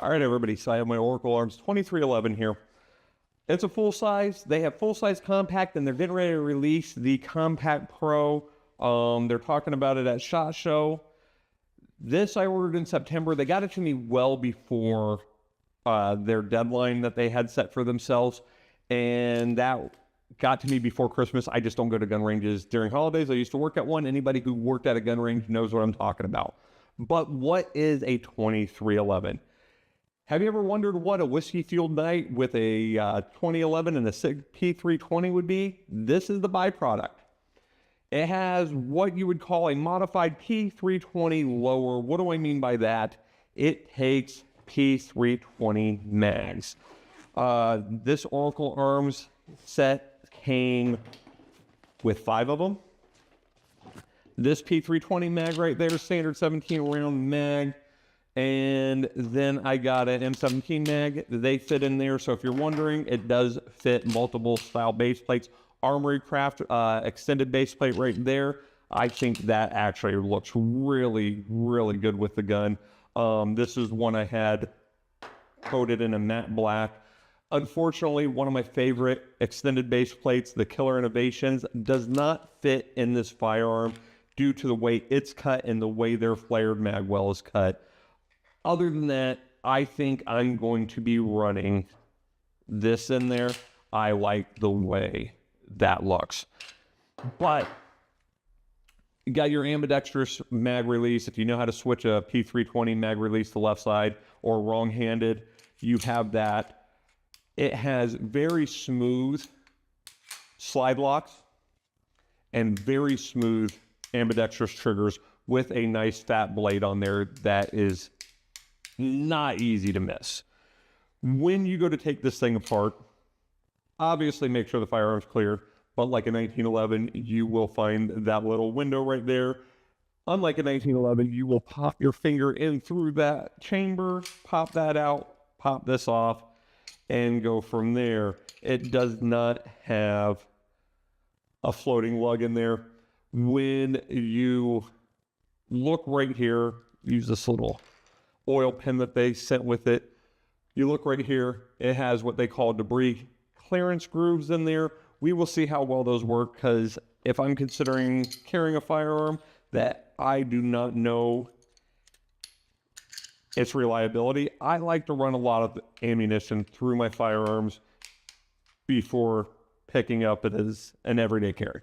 All right, everybody. So I have my Oracle Arms 2311 here. It's a full size. They have full size compact, and they're getting ready to release the Compact Pro. They're talking about it at SHOT Show. This I ordered in September. They got it to me well before their deadline that they had set for themselves, and that got to me before Christmas. I just don't go to gun ranges during holidays. I used to work at one. Anybody who worked at a gun range knows what I'm talking about. But what is a 2311? Have you ever wondered what a whiskey-fueled night with a 2011 and a SIG P320 would be? This is the byproduct. It has what you would call a modified P320 lower. What do I mean by that? It takes P320 mags. This Oracle Arms set came with 5 of them. This P320 mag right there, standard 17 round mag. And then I got an M17 mag. They fit in there. So if you're wondering, it does fit multiple style base plates. Armory Craft extended base plate right there. I think that actually looks really, really good with the gun. This is one I had coated in a matte black. Unfortunately, one of my favorite extended base plates, the Killer Innovations, does not fit in this firearm due to the way it's cut and the way their flared mag well is cut. Other than that, I think I'm going to be running this in there. I like the way that looks. But you got your ambidextrous mag release. If you know how to switch a P320 mag release to left side or wrong-handed, you have that. It has very smooth slide locks and very smooth ambidextrous triggers with a nice fat blade on there that is not easy to miss. When you go to take this thing apart, obviously make sure the firearm's clear, but like a 1911, you will find that little window right there. Unlike a 1911, you will pop your finger in through that chamber, pop that out, pop this off, and go from there. It does not have a floating lug in there. When you look right here, use this little oil pen that they sent with it. You look right here, it has what they call debris clearance grooves in there. We will see how well those work, because if I'm considering carrying a firearm that I do not know its reliability, I like to run a lot of ammunition through my firearms before picking up it as an everyday carry.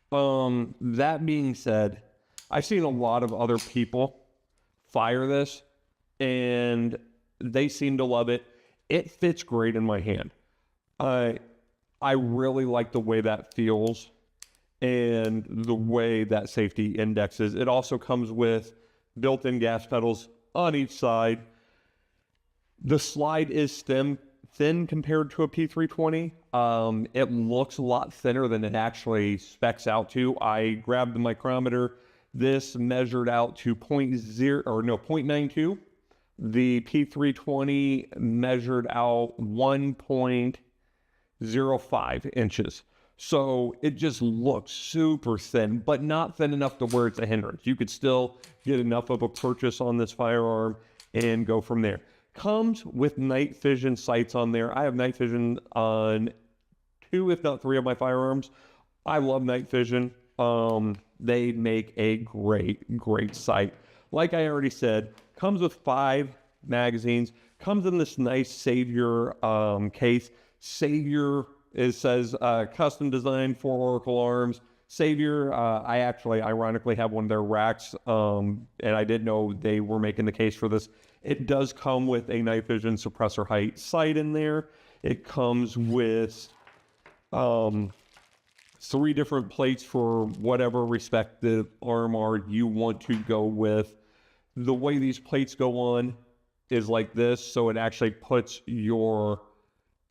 That being said, I've seen a lot of other people fire this and they seem to love it. It fits great in my hand. I really like the way that feels and the way that safety indexes. It also comes with built-in gas pedals on each side. The slide is thin compared to a P320. It looks a lot thinner than it actually specs out to. I grabbed the micrometer. This measured out to 0.92. The P320 measured out 1.05 inches. So it just looks super thin, but not thin enough to where it's a hindrance. You could still get enough of a purchase on this firearm and go from there. Comes with night vision sights on there. I have night vision on 2, if not 3 of my firearms. I love night vision. They make a great sight. Like I already said, comes with 5 magazines. Comes in this nice Savior case. Savior, it says custom designed for Oracle Arms. Savior, I actually ironically have one of their racks, and I didn't know they were making the case for this. It does come with a night vision suppressor height sight in there. It comes with 3 different plates for whatever respective armor you want to go with. The way these plates go on is like this, so it actually puts your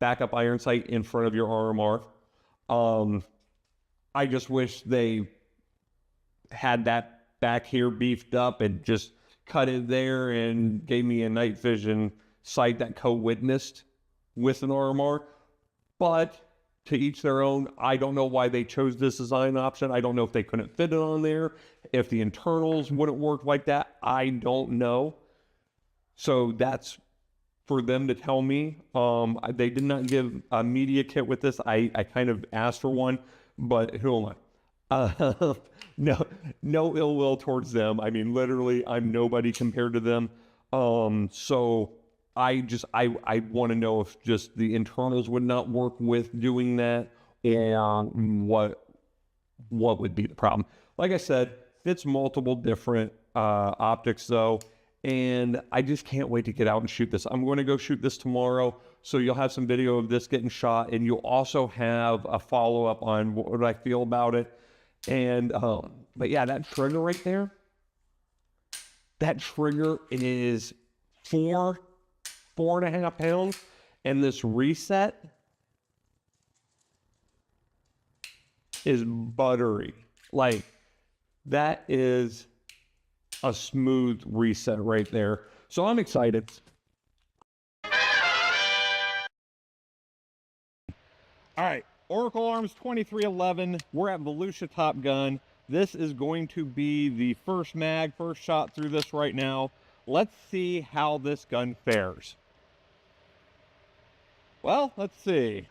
backup iron sight in front of your RMR. I just wish they had that back here beefed up and just cut it there and gave me a night vision sight that co-witnessed with an RMR. But to each their own. I don't know why they chose this design option. I don't know if they couldn't fit it on there, if the internals wouldn't work like that. I don't know. So that's for them to tell me. They did not give a media kit with this. I kind of asked for one, but who am I? No ill will towards them. I mean, literally, I'm nobody compared to them. So I want to know if just the internals would not work with doing that, and what would be the problem. Like I said, it's multiple different optics though, and I just can't wait to get out and shoot this. I'm going to go shoot this tomorrow, so you'll have some video of this getting shot, and you'll also have a follow-up on what I feel about it. And but yeah, that trigger right there, that trigger is 4.5 pounds, and this reset is buttery. Like, that is a smooth reset right there. So I'm excited. All right, Oracle Arms 2311. We're at Volusia Top Gun. This is going to be the first shot through this right now. Let's see how this gun fares. Well, let's see.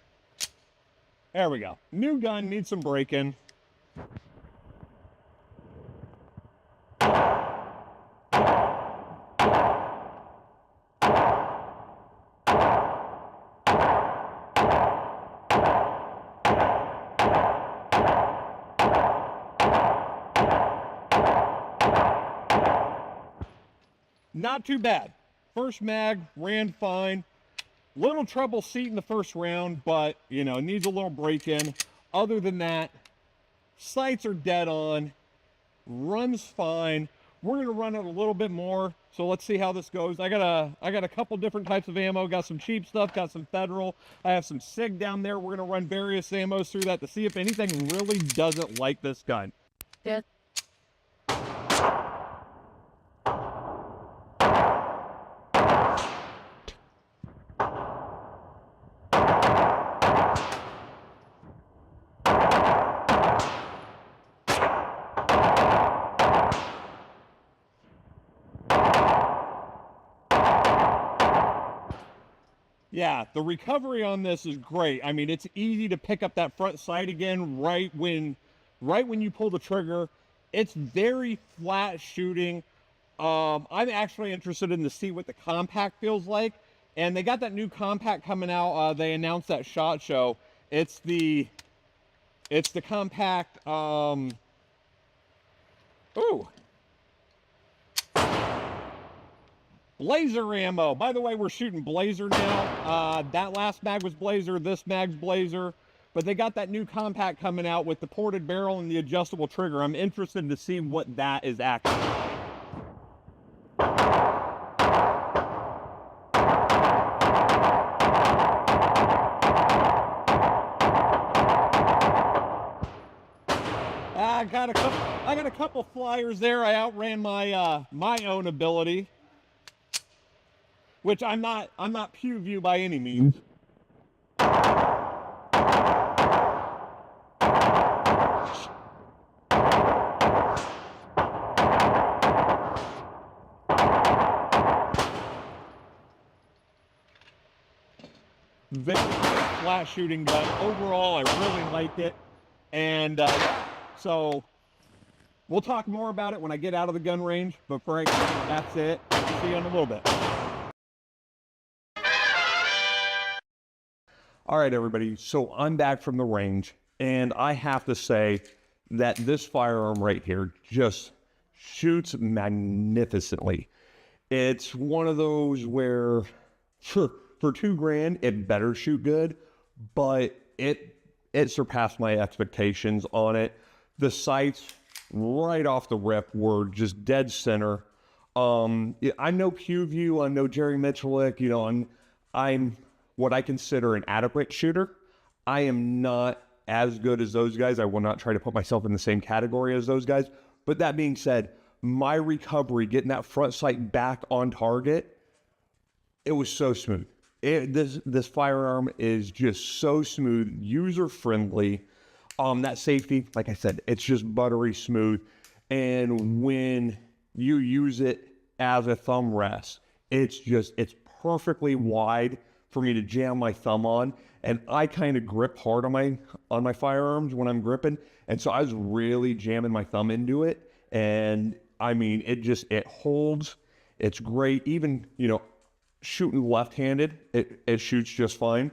There we go. New gun, needs some break-in. Not too bad. First mag ran fine. Little trouble seating the first round, but you know, needs a little break-in. Other than that, sights are dead on. Runs fine. We're gonna run it a little bit more, so let's see how this goes. I got a couple different types of ammo. Got some cheap stuff, got some Federal. I have some SIG down there. We're gonna run various ammos through that to see if anything really doesn't like this gun. Yeah. Yeah, the recovery on this is great. I mean, it's easy to pick up that front sight again right when you pull the trigger. It's very flat shooting. I'm actually interested in to see what the compact feels like. And they got that new compact coming out. They announced that SHOT Show. It's the compact. Blazer ammo. By the way, we're shooting Blazer now. That last mag was Blazer. This mag's Blazer. But they got that new compact coming out with the ported barrel and the adjustable trigger. I'm interested to see what that is actually. I got a couple flyers there. I outran my my own ability, which I'm not Pew View by any means. Very flat shooting gun. Overall, I really liked it. And so we'll talk more about it when I get out of the gun range. But for right now, that's it. I'll see you in a little bit. All right, everybody. So I'm back from the range, and I have to say that this firearm right here just shoots magnificently. It's one of those where for $2,000, it better shoot good, but it surpassed my expectations on it. The sights right off the rip were just dead center. I know Pew View, I know Jerry Michalik, you know, I'm what I consider an adequate shooter. I am not as good as those guys. I will not try to put myself in the same category as those guys. But that being said, my recovery, getting that front sight back on target, it was so smooth. This firearm is just so smooth, user-friendly. That safety, like I said, it's just buttery smooth. And when you use it as a thumb rest, it's perfectly wide for me to jam my thumb on, and I kind of grip hard on my firearms when I'm gripping, and so I was really jamming my thumb into it, and I mean, it holds. It's great. Even, you know, shooting left-handed, it shoots just fine.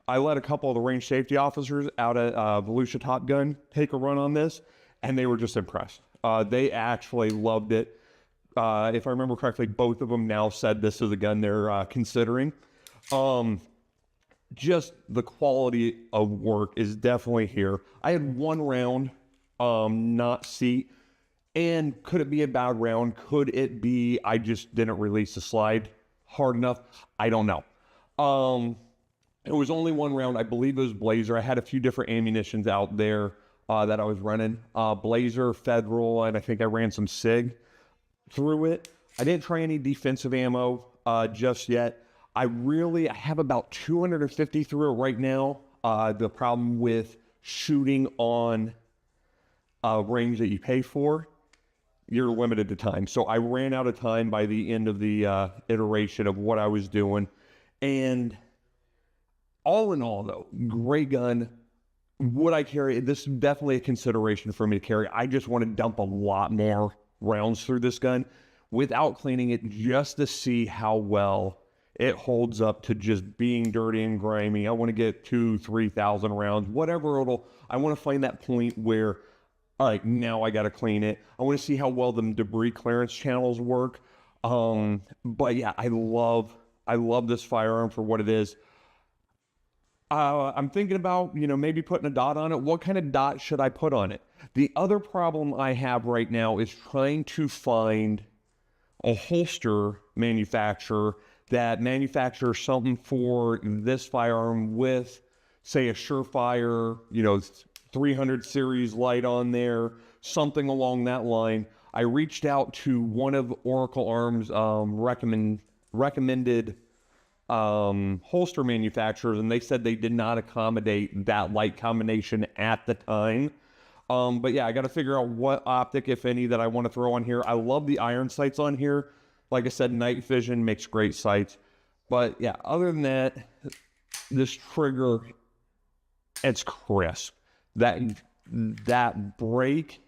I let a couple of the range safety officers out at Volusia Top Gun take a run on this, and they were just impressed. They actually loved it. If I remember correctly, both of them now said this is a gun they're considering. Just the quality of work is definitely here. I had one round not seat, and could it be a bad round? Could it be I just didn't release the slide hard enough? I don't know. It was only one round. I believe it was Blazer. I had a few different ammunitions out there that I was running. Blazer, Federal, and I think I ran some SIG through it. I didn't try any defensive ammo just yet. I have about 250 through it right now. The problem with shooting on a range that you pay for, you're limited to time. So I ran out of time by the end of the iteration of what I was doing. And all in all, though, great gun. Would I carry it? This is definitely a consideration for me to carry. I just want to dump a lot more rounds through this gun without cleaning it, just to see how well it holds up to just being dirty and grimy. I want to get 2,000-3,000 rounds, whatever I want to find that point where, all right, now I got to clean it. I want to see how well the debris clearance channels work. But yeah, I love this firearm for what it is. I'm thinking about, you know, maybe putting a dot on it. What kind of dot should I put on it? The other problem I have right now is trying to find a holster manufacturer that manufactures something for this firearm with, say, a Surefire, you know, 300 series light on there, something along that line. I reached out to one of Oracle Arms recommended holster manufacturers, and they said they did not accommodate that light combination at the time. But yeah, I got to figure out what optic, if any, that I want to throw on here. I love the iron sights on here. Like I said, night vision makes great sights. But yeah, other than that, this trigger, it's crisp. That break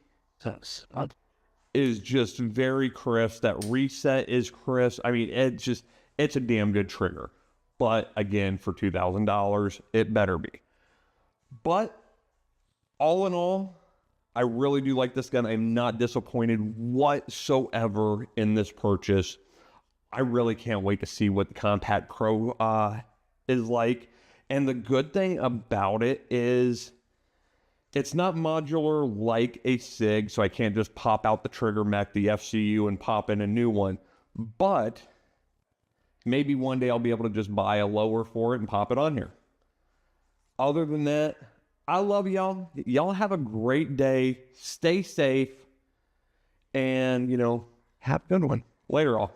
is just very crisp. That reset is crisp. I mean, it's a damn good trigger. But again, for $2,000, it better be. But all in all, I really do like this gun. I'm not disappointed whatsoever in this purchase. I really can't wait to see what the Compact Pro is like. And the good thing about it is it's not modular like a SIG, so I can't just pop out the trigger mech, the FCU, and pop in a new one. But maybe one day I'll be able to just buy a lower for it and pop it on here. Other than that, I love y'all. Y'all have a great day. Stay safe. And, you know, have a good one. Later, all.